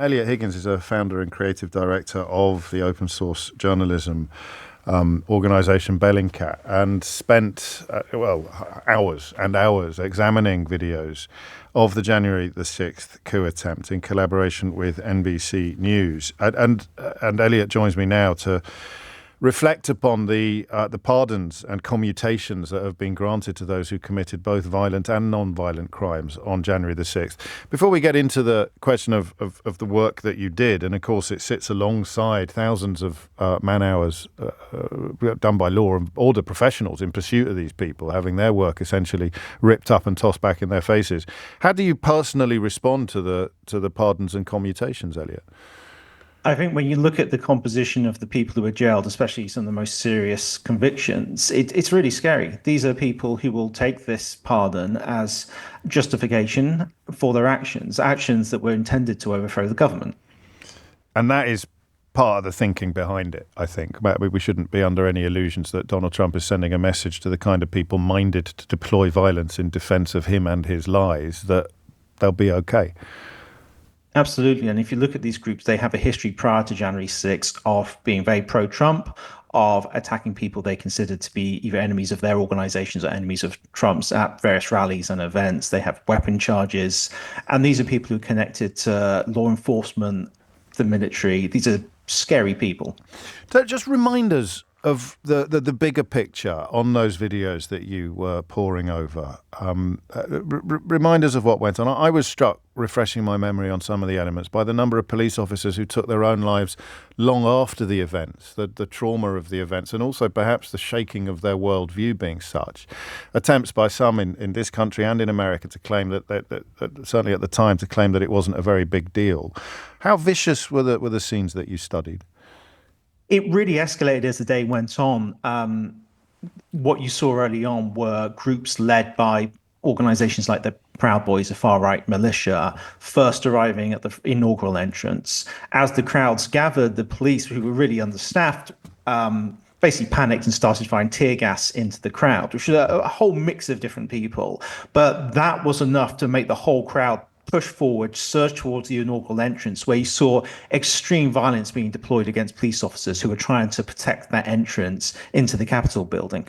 Eliot Higgins is a founder and creative director of the open source journalism organisation Bellingcat, and spent hours and hours examining videos of the January the 6th coup attempt in collaboration with NBC News. And Eliot joins me now to reflect upon the pardons and commutations that have been granted to those who committed both violent and non-violent crimes on January the 6th. Before we get into the question of the work that you did, and of course it sits alongside thousands of man-hours done by law and order professionals in pursuit of these people, having their work essentially ripped up and tossed back in their faces. How do you personally respond to the pardons and commutations, Eliot? I think when you look at the composition of the people who were jailed, especially some of the most serious convictions, it's really scary. These are people who will take this pardon as justification for their actions that were intended to overthrow the government. And that is part of the thinking behind it, I think. We shouldn't be under any illusions that Donald Trump is sending a message to the kind of people minded to deploy violence in defense of him and his lies that they'll be okay. Absolutely. And if you look at these groups, they have a history prior to January 6th of being very pro-Trump, of attacking people they considered to be either enemies of their organizations or enemies of Trump's at various rallies and events. They have weapon charges. And these are people who are connected to law enforcement, the military. These are scary people. So just remind us of the bigger picture on those videos that you were poring over. Remind us of what went on. I was struck, refreshing my memory on some of the elements, by the number of police officers who took their own lives long after the events, the trauma of the events, and also perhaps the shaking of their worldview being such. Attempts by some in this country and in America to claim that certainly at the time, to claim that it wasn't a very big deal. How vicious were the scenes that you studied? It really escalated as the day went on. What you saw early on were groups led by organizations like the Proud Boys, a far-right militia, first arriving at the inaugural entrance. As the crowds gathered, the police, who were really understaffed, basically panicked and started firing tear gas into the crowd, which was a whole mix of different people. But that was enough to make the whole crowd push forward, surge towards the inaugural entrance, where you saw extreme violence being deployed against police officers who were trying to protect that entrance into the Capitol building.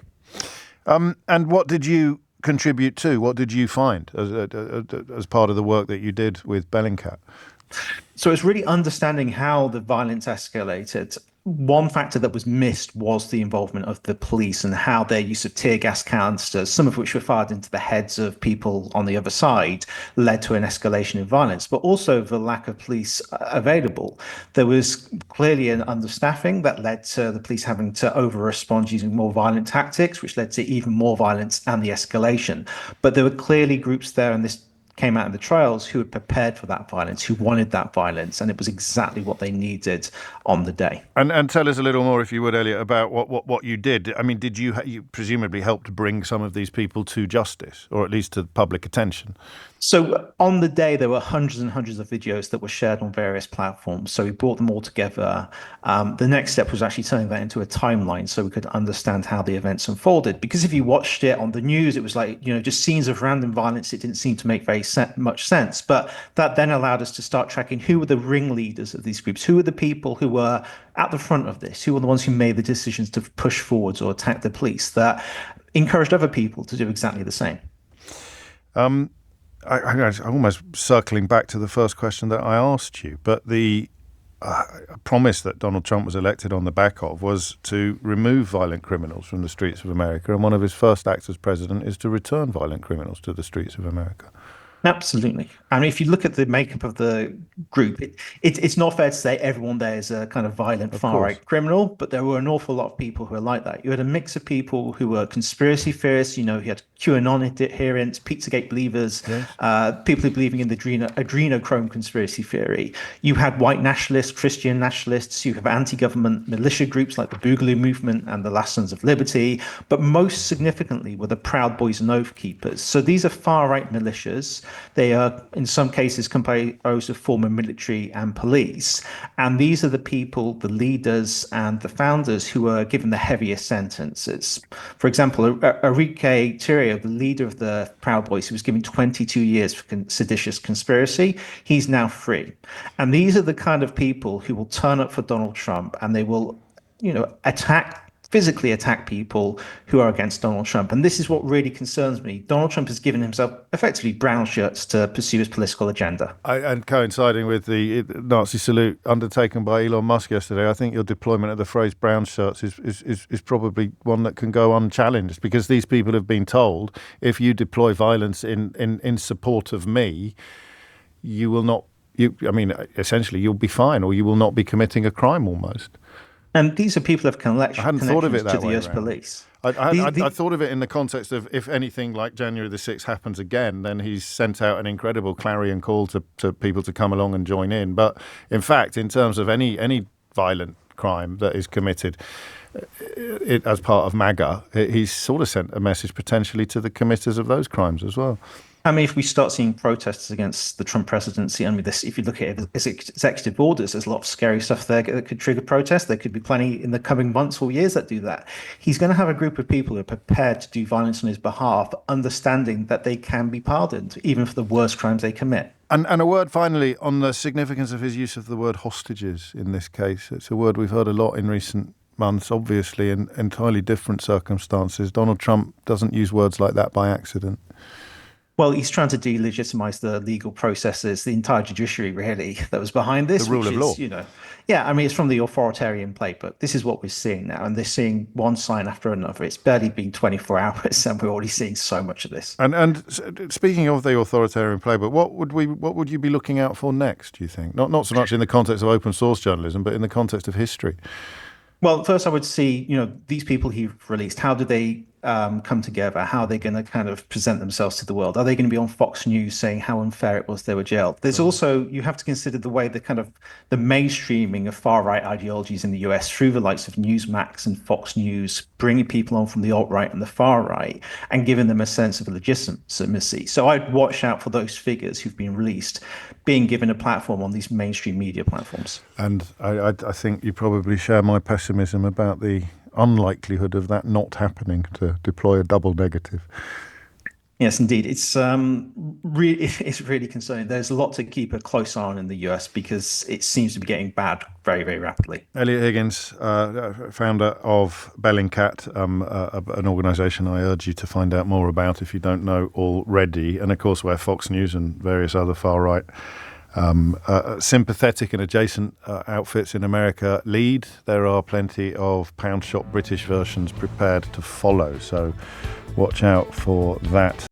And what did you contribute to? What did you find as part of the work that you did with Bellingcat? So it's really understanding how the violence escalated. One factor that was missed was the involvement of the police and how their use of tear gas canisters, some of which were fired into the heads of people on the other side, led to an escalation in violence, but also the lack of police available. There was clearly an understaffing that led to the police having to over-respond using more violent tactics, which led to even more violence and the escalation. But there were clearly groups there, and this came out in the trials, who had prepared for that violence, who wanted that violence, and it was exactly what they needed on the day. And tell us a little more, if you would, Eliot, about what you did. I mean, did you presumably helped bring some of these people to justice, or at least to public attention? So on the day, there were hundreds and hundreds of videos that were shared on various platforms. So we brought them all together. The next step was actually turning that into a timeline so we could understand how the events unfolded. Because if you watched it on the news, it was like, just scenes of random violence. It didn't seem to make very much sense. But that then allowed us to start tracking who were the ringleaders of these groups, who were the people who were at the front of this, who were the ones who made the decisions to push forwards or attack the police, that encouraged other people to do exactly the same. I'm almost circling back to the first question that I asked you, but the promise that Donald Trump was elected on the back of was to remove violent criminals from the streets of America, and one of his first acts as president is to return violent criminals to the streets of America. Absolutely. I mean, if you look at the makeup of the group, it's not fair to say everyone there is a kind of violent far-right criminal, but there were an awful lot of people who are like that. You had a mix of people who were conspiracy theorists. You had QAnon adherents, Pizzagate believers, yes. People who believing in the adrenochrome conspiracy theory. You had white nationalists, Christian nationalists. You have anti-government militia groups like the Boogaloo Movement and the Last Sons of Liberty. But most significantly were the Proud Boys and Oath Keepers. So these are far-right militias They are, in some cases, composed of former military and police. And these are the people, the leaders and the founders who are given the heaviest sentences. For example, Enrique Tarrio, the leader of the Proud Boys, who was given 22 years for seditious conspiracy, he's now free. And these are the kind of people who will turn up for Donald Trump, and they will, physically attack people who are against Donald Trump. And this is what really concerns me. Donald Trump has given himself effectively brown shirts to pursue his political agenda. And coinciding with the Nazi salute undertaken by Elon Musk yesterday, I think your deployment of the phrase brown shirts is probably one that can go unchallenged, because these people have been told, if you deploy violence in support of me, you will not, essentially you'll be fine, or you will not be committing a crime almost. And these are people who have connections to the US police. I thought of it in the context of, if anything like January the 6th happens again, then he's sent out an incredible clarion call to people to come along and join in. But in fact, in terms of any violent crime that is committed as part of MAGA, he's sort of sent a message potentially to the committers of those crimes as well. I mean, if we start seeing protests against the Trump presidency, if you look at it as executive orders, there's a lot of scary stuff there that could trigger protests. There could be plenty in the coming months or years that do that. He's going to have a group of people who are prepared to do violence on his behalf, understanding that they can be pardoned, even for the worst crimes they commit. And a word finally on the significance of his use of the word hostages in this case. It's a word we've heard a lot in recent months, obviously in entirely different circumstances. Donald Trump doesn't use words like that by accident. Well, he's trying to delegitimize the legal processes, the entire judiciary, really, that was behind this. The rule of law. It's from the authoritarian playbook. This is what we're seeing now, and they're seeing one sign after another. It's barely been 24 hours, and we're already seeing so much of this. And speaking of the authoritarian playbook, what would you be looking out for next, do you think? Not so much in the context of open source journalism, but in the context of history. Well, first I would see, these people he's released, how do they come together? How are they going to kind of present themselves to the world? Are they going to be on Fox News saying how unfair it was they were jailed? There's also, you have to consider the way the mainstreaming of far-right ideologies in the US through the likes of Newsmax and Fox News, bringing people on from the alt-right and the far-right and giving them a sense of legitimacy. So I'd watch out for those figures who've been released being given a platform on these mainstream media platforms. And I think you probably share my pessimism about the unlikelihood of that not happening, to deploy a double negative. Yes, indeed. It's really concerning. There's a lot to keep a close eye on in the US because it seems to be getting bad very, very rapidly. Eliot Higgins, founder of Bellingcat, an organisation I urge you to find out more about if you don't know already, and of course where Fox News and various other far-right sympathetic and adjacent outfits in America lead. There are plenty of pound shop British versions prepared to follow, so watch out for that.